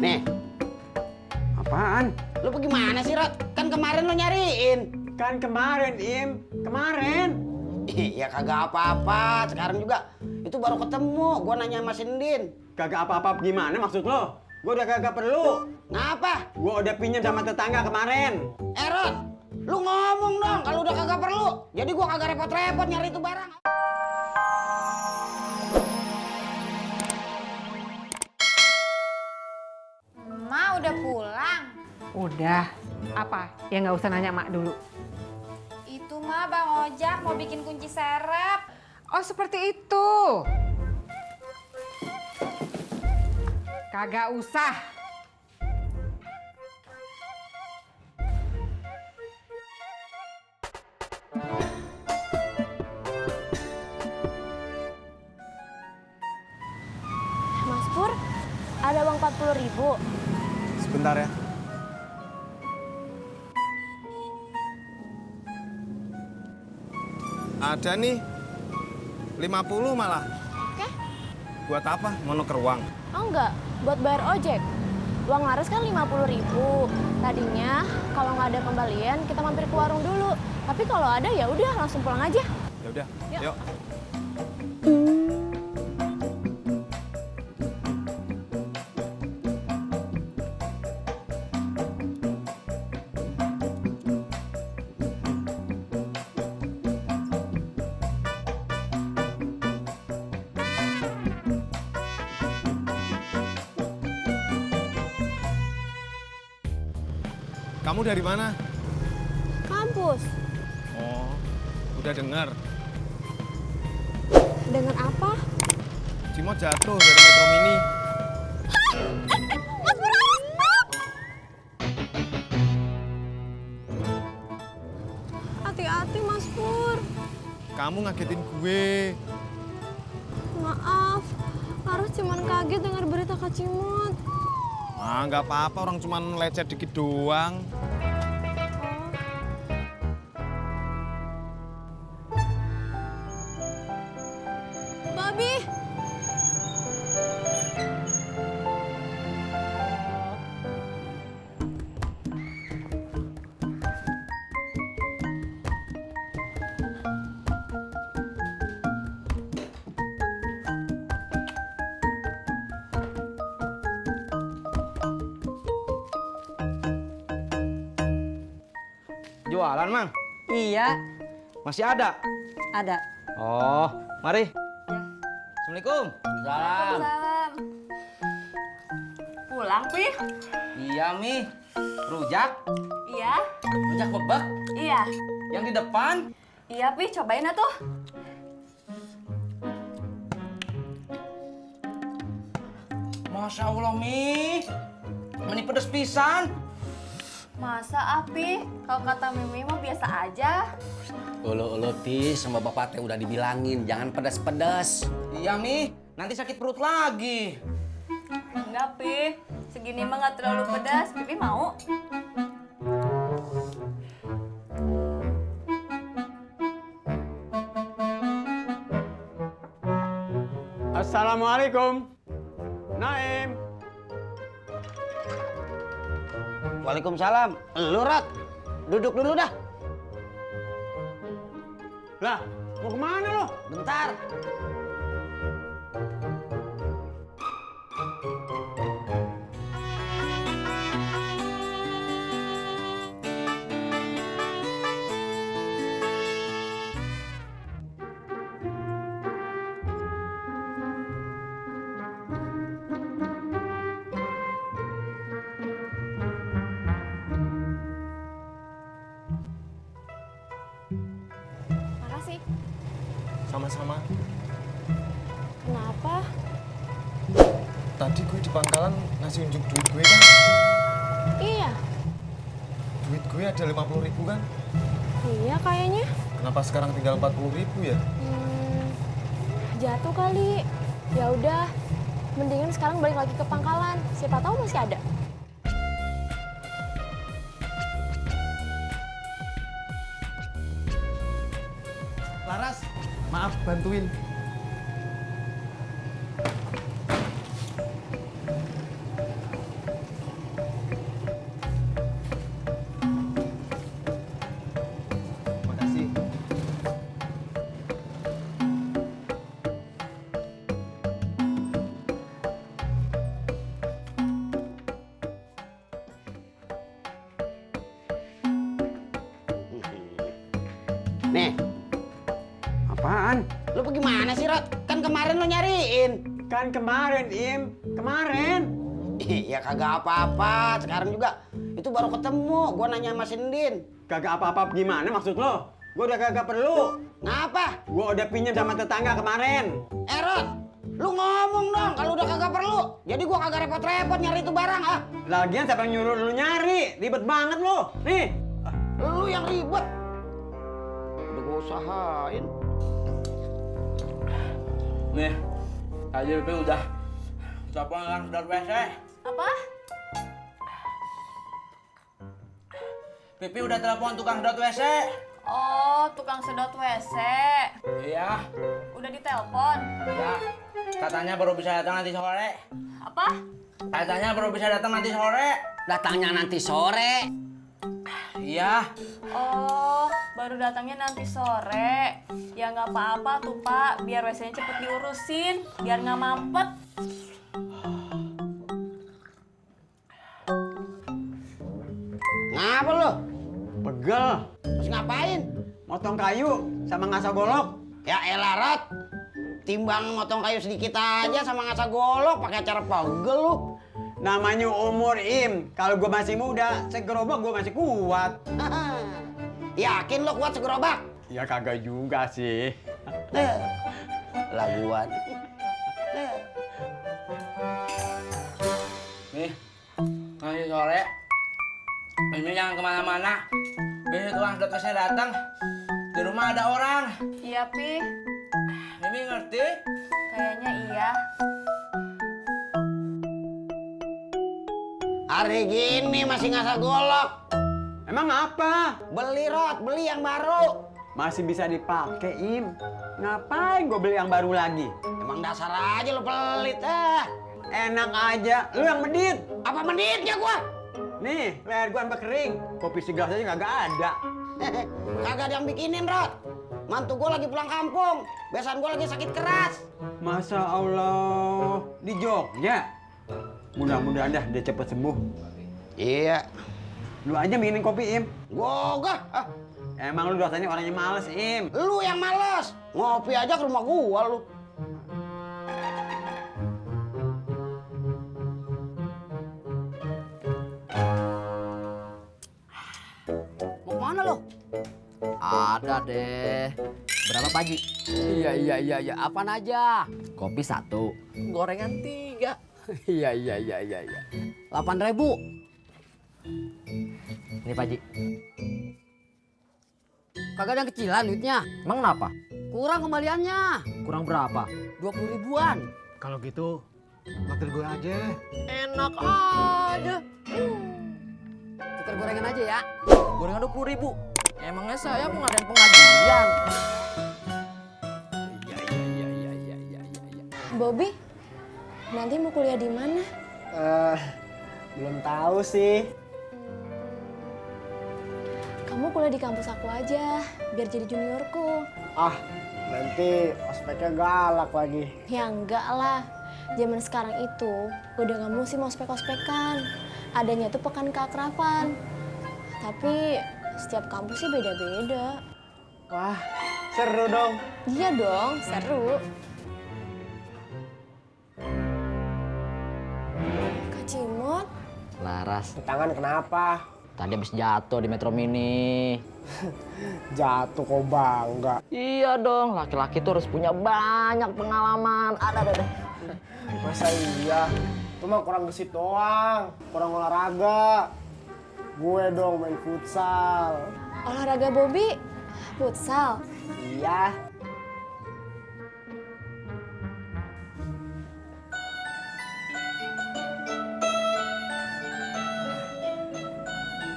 Nih. Apaan? Lu bagaimana sih, Rod? Kan kemarin lu nyariin. Kan kemarin, Im. Kemarin. Iya kagak apa-apa. Sekarang juga itu baru ketemu. Gua nanya sama Sindin. Kagak apa-apa gimana maksud lo? Gua udah kagak perlu. Ngapa? Gua udah pinjam sama tetangga kemarin. Rod, lu ngomong dong kalau udah kagak perlu. Jadi gua kagak repot-repot nyari itu barang. Emak udah pulang. Udah. Apa? Ya nggak usah nanya mak dulu. Itu mah Bang Ojak mau bikin kunci serep. Oh seperti itu. Kagak usah. Mas Pur, ada uang 40.000. Sebentar ya. Ada nih 50 malah. Oke. Buat apa? Mau nuker uang? Oh enggak, buat bayar ojek. Uang laras kan 50.000. Tadinya kalau nggak ada kembalian kita mampir ke warung dulu. Tapi kalau ada ya udah langsung pulang aja. Ya udah, Yuk. yuk. Kamu dari mana? Kampus. Oh, udah dengar. Dengan apa? Cimo jatuh dari Metro Mini. Mas Pur, stop! Hati-hati Mas Pur. Kamu ngagetin gue. Maaf, Laras cuman kaget dengar berita Kak Cimot. Ah, nggak apa-apa, orang cuman lecet dikit doang. Babi. Jualan, Mang? Iya, Masih ada? ada. Oh, mari. Ya. Assalamualaikum. Salam. Salam. Pulang, Pi? Iya, Mi. Rujak? Iya. Rujak bebek? Iya. Yang di depan? Iya, Pi, cobain atuh. Masya Allah, Mi. Ini pedes pisan. Masa, Api? Kalau kata Mimi mah biasa aja. Ulu Tis sama bapak teh udah dibilangin jangan pedas-pedas. Iya, Mi. Nanti sakit perut lagi. Enggak, Pi. Segini mah nggak terlalu pedas. Pipi mau? Assalamualaikum. Naim. Waalaikumsalam. Lu, Rod. Duduk dulu dah. Lah, mau kemana lo? Bentar. Makasih. Sama-sama. Kenapa? Tadi gue di pangkalan ngasih unjuk duit gue kan. Iya. Duit gue ada 50.000 kan. Iya kayaknya. Kenapa sekarang tinggal 40.000 ya? Jatuh kali. Ya udah, mendingan sekarang balik lagi ke pangkalan. Siapa tahu masih ada. Laras, maaf bantuin. Nih, Apaan? lu pergi mana sih, Rod? Kan kemarin lu nyariin. Kan kemarin, Im. Kemarin. Iya kagak apa-apa, sekarang juga itu baru ketemu. Gua nanya sama Sindin. Kagak apa-apa gimana maksud lo? Gue udah kagak perlu. Ngapa? Gue udah pinjam sama tetangga kemarin. Rod, lu ngomong dong kalau udah kagak perlu. Jadi gua kagak repot-repot nyari itu barang, ah. Lagian siapa yang nyuruh lu nyari? Ribet banget lo. Nih. Lu yang ribet. Udah gua usahain. Nih, tadi Pipi udah telepon kan sedot WC. Apa? Pipi udah telepon tukang sedot WC. Oh, tukang sedot WC. Iya, Udah ditelepon. ya. Katanya baru bisa datang nanti sore. Apa? Katanya baru bisa datang nanti sore. Datangnya nanti sore. Iya. Oh, baru datangnya nanti sore. Ya nggak apa-apa tuh Pak, biar WC-nya cepet diurusin, biar nggak mampet. Ngapa lu? Pegel. Terus ngapain? Motong kayu sama ngasah golok. Ya elah, Rod. Timbang motong kayu sedikit aja sama ngasah golok pakai acara pegel lu. Namanya umur, Im. Kalau gue masih muda, segerobak gue masih kuat. Yakin lo kuat segerobak? Ya kagak juga sih. Laguan. Nih, nanti sore. Ini jangan kemana-mana. Besok tukang sedot WC datang. Di rumah ada orang. Iya, Pi. Mimi ngerti? Kayaknya iya. Hari gini masih ngasah golok. Emang apa? Beli, Rod, beli yang baru. Masih bisa dipakai, Im. Ngapain gue beli yang baru lagi? Emang dasar aja lo pelit, Enak aja. Lu yang medit. Apa menitnya gua? Nih, leher gue sampai kering. Kopi segelas aja kagak ada. Kagak ada yang bikinin, Rod. Mantu gua lagi pulang kampung. Besan gua lagi sakit keras. Masa Allah. Di Jogja? Mudah-mudahan dah dia cepet sembuh. Iya. Lu aja bikinin kopi, Im. Gua ogah. Emang lu rasanya orangnya males, Im. Lu yang males. Ngopi aja ke rumah gua lu. Mau kemana lo? Ada deh. Berapa Pak Haji? Iya. Apaan aja? Kopi 1, gorengan 3. Iya. 8.000. Ini Pak Haji. Kagak ada yang kecilan duitnya. Emang kenapa? Kurang kembaliannya. Kurang berapa? 20 ribuan. Kalau gitu, makan gue aja. Enak aja. Tukar gorengan aja ya. Gorengan 20 ribu. Emangnya saya mau ngadain pengajian? Iya. Bobby, nanti mau kuliah di mana? Belum tahu sih. Kamu kuliah di kampus aku aja, biar jadi juniorku. Ah, nanti ospeknya galak lagi. Ya enggak lah, zaman sekarang itu udah nggak musim ospek-ospekan. Adanya tuh pekan keakraban. Tapi setiap kampus sih beda-beda. Wah, seru dong. Iya dong, seru. Kak Cimot, Laras, Tangan kenapa? tadi habis jatuh di Metro Mini. Jatuh kok bangga. Iya dong, laki-laki tuh harus punya banyak pengalaman. Ada. Masa iya? Itu mah kurang gesit doang. Kurang olahraga. Gue dong main futsal. olahraga Bobby, futsal. Iya.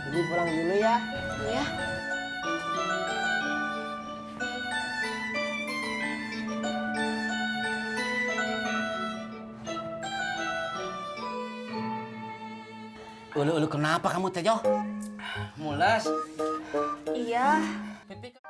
Jadi pulang dulu ya. Iya. Ulu kenapa kamu Tejo? Mulas. Iya. Pipi Bobby,